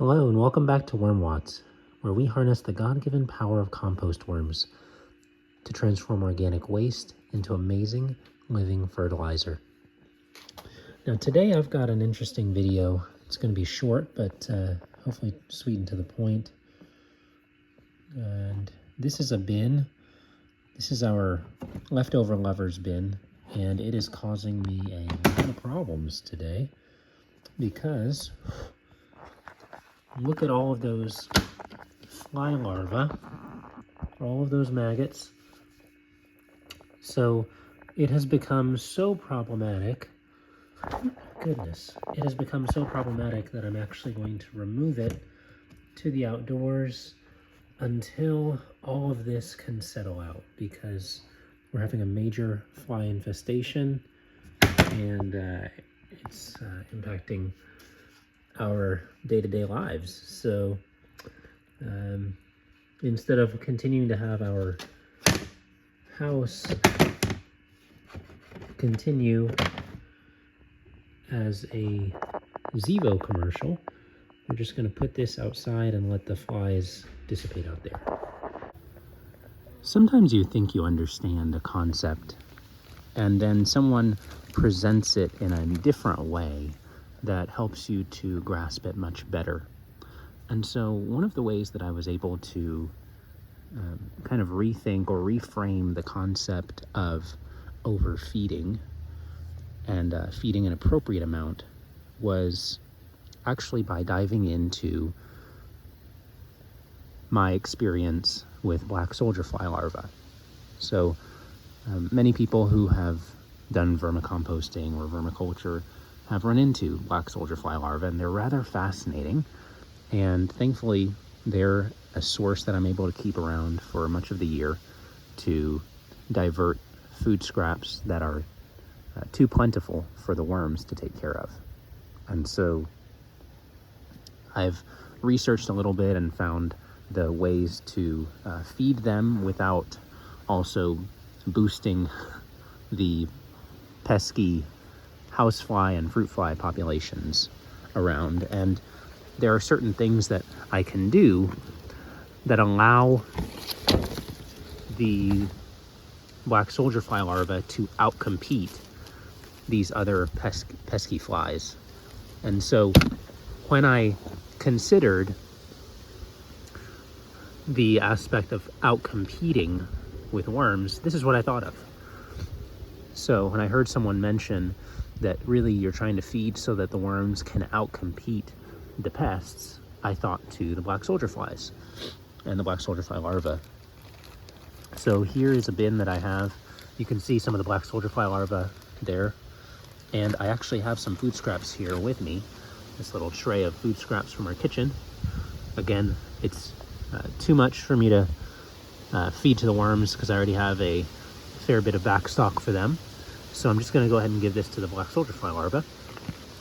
Hello and welcome back to Worm Watts, where we harness the God-given power of compost worms to transform organic waste into amazing living fertilizer. Now today I've got an interesting video. It's going to be short, but hopefully sweet and to the point. And this is a bin. This is our leftover lovers bin, and it is causing me a lot of problems today because look at all of those fly larvae, all of those maggots. So it has become so problematic. Goodness, it has become so problematic that I'm actually going to remove it to the outdoors until all of this can settle out, because we're having a major fly infestation and it's impacting our day-to-day lives. So instead of continuing to have our house continue as a Zevo commercial, we're just going to put this outside and let the flies dissipate out there. Sometimes you think you understand a concept, and then someone presents it in a different way that helps you to grasp it much better. And so one of the ways that I was able to kind of rethink or reframe the concept of overfeeding and feeding an appropriate amount was actually by diving into my experience with black soldier fly larvae. So many people who have done vermicomposting or vermiculture have run into black soldier fly larvae, and they're rather fascinating. And thankfully, they're a source that I'm able to keep around for much of the year to divert food scraps that are too plentiful for the worms to take care of. And so I've researched a little bit and found the ways to feed them without also boosting the pesky housefly and fruit fly populations around. And there are certain things that I can do that allow the black soldier fly larvae to outcompete these other pesky flies. And so when I considered the aspect of outcompeting with worms, this is what I thought of. So when I heard someone mention that really you're trying to feed so that the worms can outcompete the pests, I thought to the black soldier flies and the black soldier fly larvae. So here is a bin that I have. You can see some of the black soldier fly larvae there. And I actually have some food scraps here with me. This little tray of food scraps from our kitchen. Again, it's too much for me to feed to the worms because I already have a fair bit of backstock for them. So I'm just going to go ahead and give this to the black soldier fly larvae.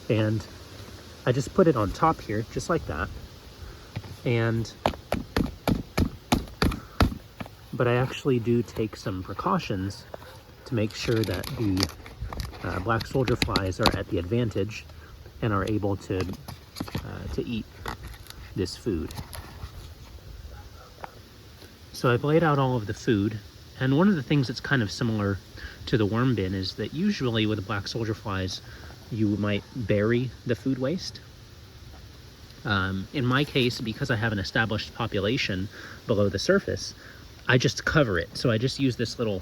And I just put it on top here, just like that. But I actually do take some precautions to make sure that the black soldier flies are at the advantage and are able to eat this food. So I've laid out all of the food, and one of the things that's kind of similar to the worm bin is that usually with the black soldier flies, you might bury the food waste. In my case, because I have an established population below the surface, I just cover it. So I just use this little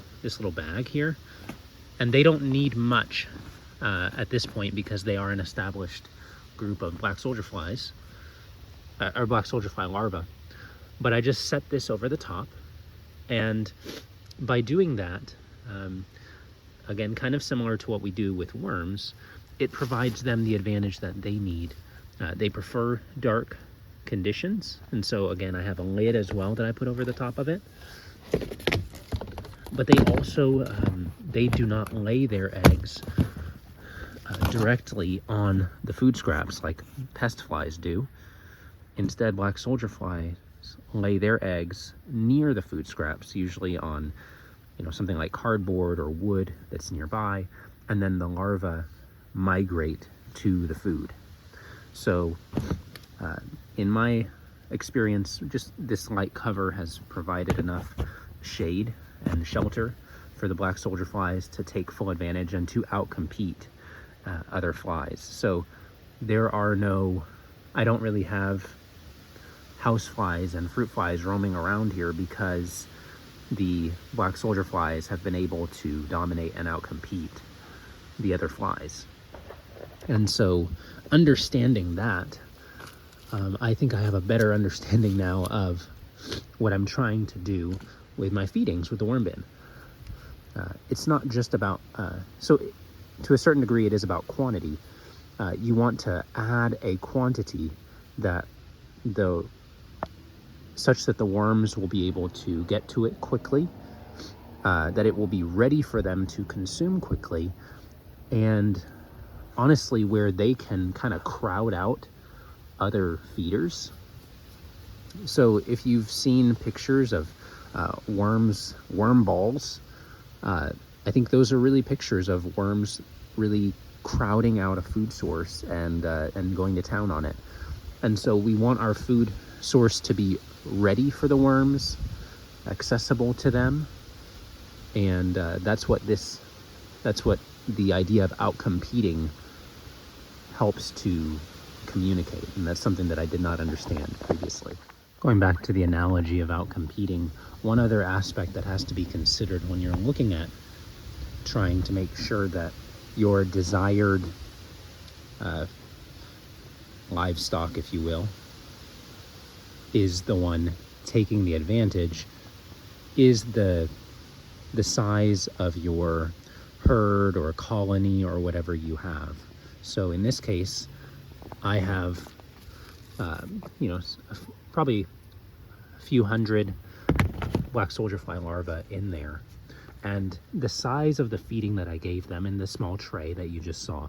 bag here, and they don't need much at this point because they are an established group of black soldier flies, or black soldier fly larvae. But I just set this over the top, and by doing that, again, kind of similar to what we do with worms, it provides them the advantage that they need. They prefer dark conditions, and so again, I have a lid as well that I put over the top of it. But they also, they do not lay their eggs directly on the food scraps like pest flies do. Instead, black soldier flies lay their eggs near the food scraps, usually on something like cardboard or wood that's nearby, and then the larvae migrate to the food. So in my experience, just this light cover has provided enough shade and shelter for the black soldier flies to take full advantage and to outcompete other flies. So there are no, I don't really have house flies and fruit flies roaming around here because the black soldier flies have been able to dominate and outcompete the other flies. And so understanding that, I think I have a better understanding now of what I'm trying to do with my feedings with the worm bin. It's not just about, so to a certain degree it is about quantity. You want to add a quantity that such that the worms will be able to get to it quickly, that it will be ready for them to consume quickly, and honestly where they can kind of crowd out other feeders. So if you've seen pictures of worm balls, I think those are really pictures of worms really crowding out a food source and going to town on it. And so we want our food source to be ready for the worms, accessible to them, and that's what the idea of outcompeting helps to communicate, and that's something that I did not understand previously. Going back to the analogy of outcompeting, one other aspect that has to be considered when you're looking at trying to make sure that your desired livestock, if you will, is the one taking the advantage, is the size of your herd or colony or whatever you have. So in this case, I have, probably a few hundred black soldier fly larvae in there. And the size of the feeding that I gave them in the small tray that you just saw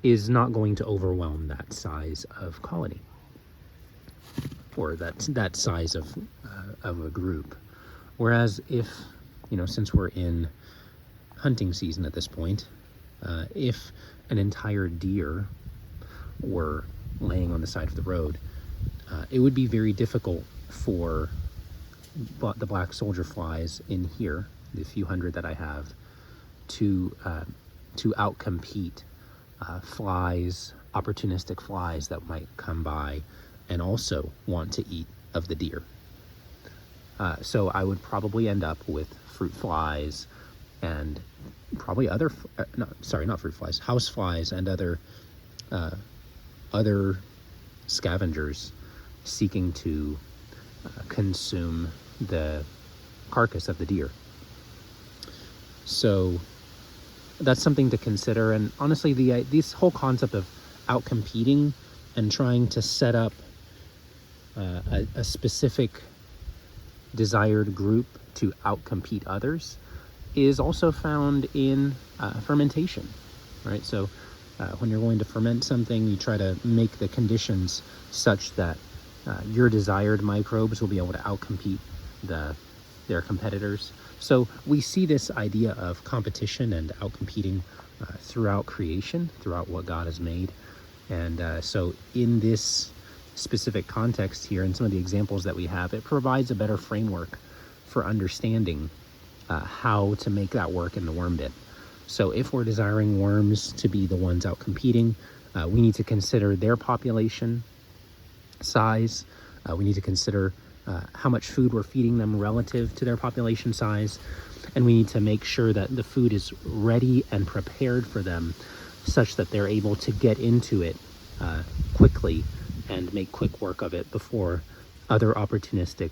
is not going to overwhelm that size of colony, or that size of a group. Whereas if, since we're in hunting season at this point, if an entire deer were laying on the side of the road, it would be very difficult for the black soldier flies in here, the few hundred that I have, to outcompete flies, opportunistic flies that might come by and also want to eat of the deer. So I would probably end up with fruit flies and probably other, not fruit flies, house flies and other scavengers seeking to consume the carcass of the deer. So that's something to consider. And honestly, this whole concept of outcompeting and trying to set up a specific desired group to outcompete others is also found in fermentation, right? So when you're going to ferment something, you try to make the conditions such that your desired microbes will be able to outcompete their competitors. So we see this idea of competition and outcompeting throughout creation, throughout what God has made. And so in this specific context here, and some of the examples that we have, it provides a better framework for understanding how to make that work in the worm bin. So if we're desiring worms to be the ones out competing, we need to consider their population size. We need to consider how much food we're feeding them relative to their population size. And we need to make sure that the food is ready and prepared for them such that they're able to get into it quickly and make quick work of it before other opportunistic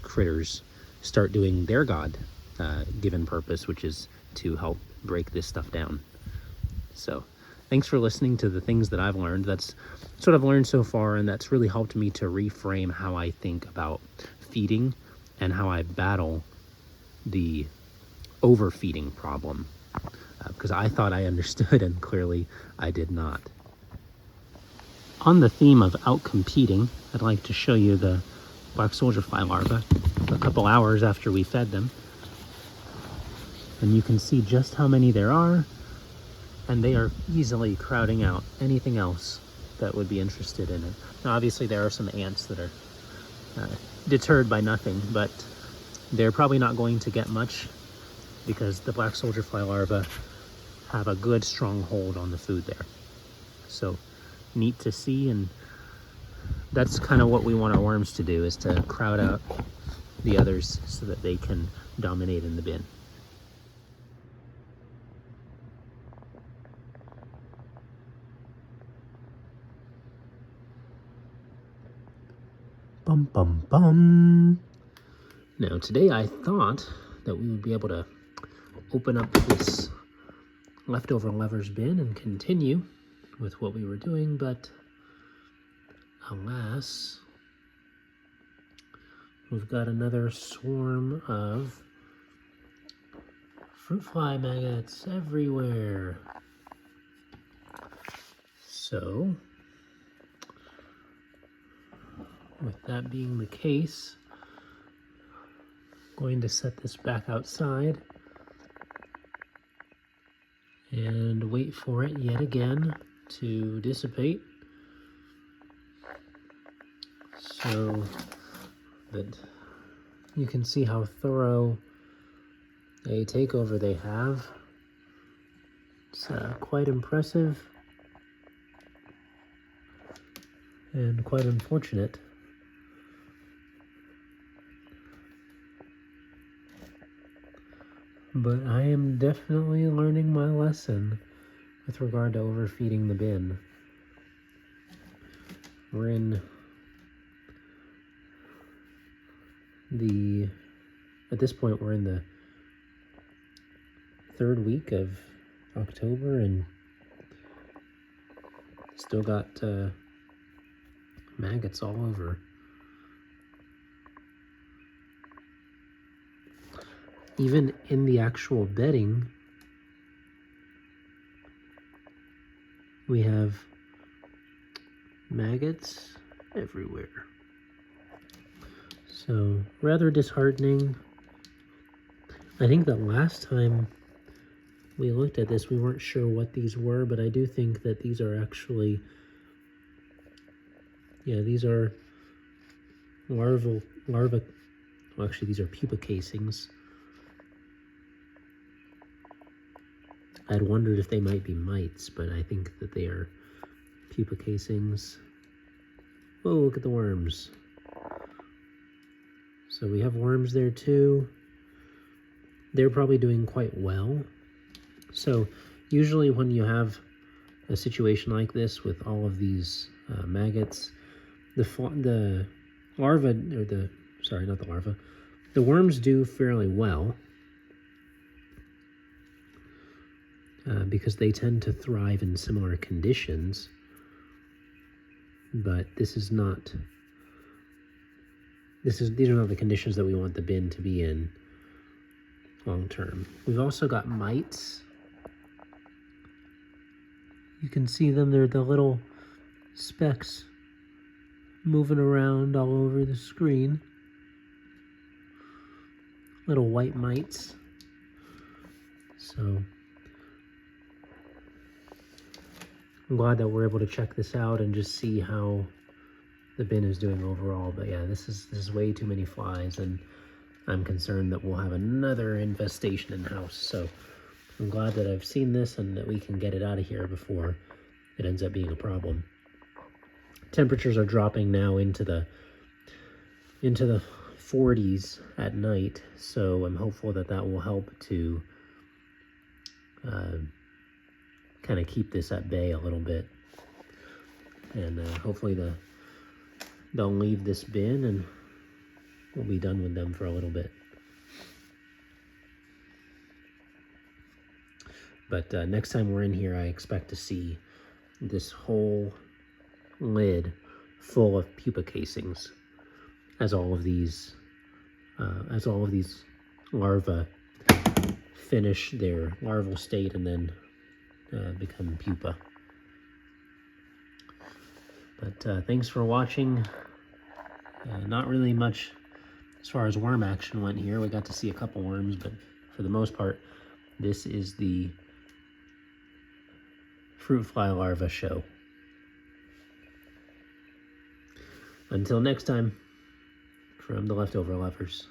critters start doing their God given purpose, which is to help break this stuff down. So thanks for listening to the things that I've learned. That's what I've learned so far, and that's really helped me to reframe how I think about feeding and how I battle the overfeeding problem, because I thought I understood and clearly I did not. On the theme of outcompeting, I'd like to show you the black soldier fly larvae a couple hours after we fed them. And you can see just how many there are, and they are easily crowding out anything else that would be interested in it. Now, obviously there are some ants that are deterred by nothing, but they're probably not going to get much because the black soldier fly larvae have a good strong hold on the food there. So neat to see, and that's kind of what we want our worms to do, is to crowd out the others so that they can dominate in the bin. Bum, bum, bum. Now today I thought that we would be able to open up this leftover levers bin and continue with what we were doing, but alas, we've got another swarm of fruit fly maggots everywhere. So, with that being the case, I'm going to set this back outside and wait for it yet again to dissipate, so that you can see how thorough a takeover they have. It's quite impressive and quite unfortunate. But I am definitely learning my lesson with regard to overfeeding the bin. At this point we're in the 3rd week of October and still got maggots all over. Even in the actual bedding, we have maggots everywhere. So, rather disheartening. I think the last time we looked at this, we weren't sure what these were, but I do think that these are actually, these are larvae, well, actually these are pupa casings. I'd wondered if they might be mites, but I think that they are pupa casings. Whoa, look at the worms. So we have worms there too. They're probably doing quite well. So usually when you have a situation like this with all of these maggots, the larvae, or sorry, not the larvae, the worms do fairly well. Because they tend to thrive in similar conditions, but these are not the conditions that we want the bin to be in long term. We've also got mites. You can see them, they're the little specks moving around all over the screen. Little white mites. So I'm glad that we're able to check this out and just see how the bin is doing overall. But yeah, this is way too many flies, and I'm concerned that we'll have another infestation in the house. So I'm glad that I've seen this and that we can get it out of here before it ends up being a problem. Temperatures are dropping now into the 40s at night, so I'm hopeful that that will help to kind of keep this at bay a little bit, and hopefully they'll leave this bin and we'll be done with them for a little bit. But next time we're in here, I expect to see this whole lid full of pupa casings as all of these larvae finish their larval state and then become pupa. But thanks for watching. Not really much as far as worm action went here. We got to see a couple worms, but for the most part, this is the fruit fly larva show. Until next time, from the Leftover Lovers.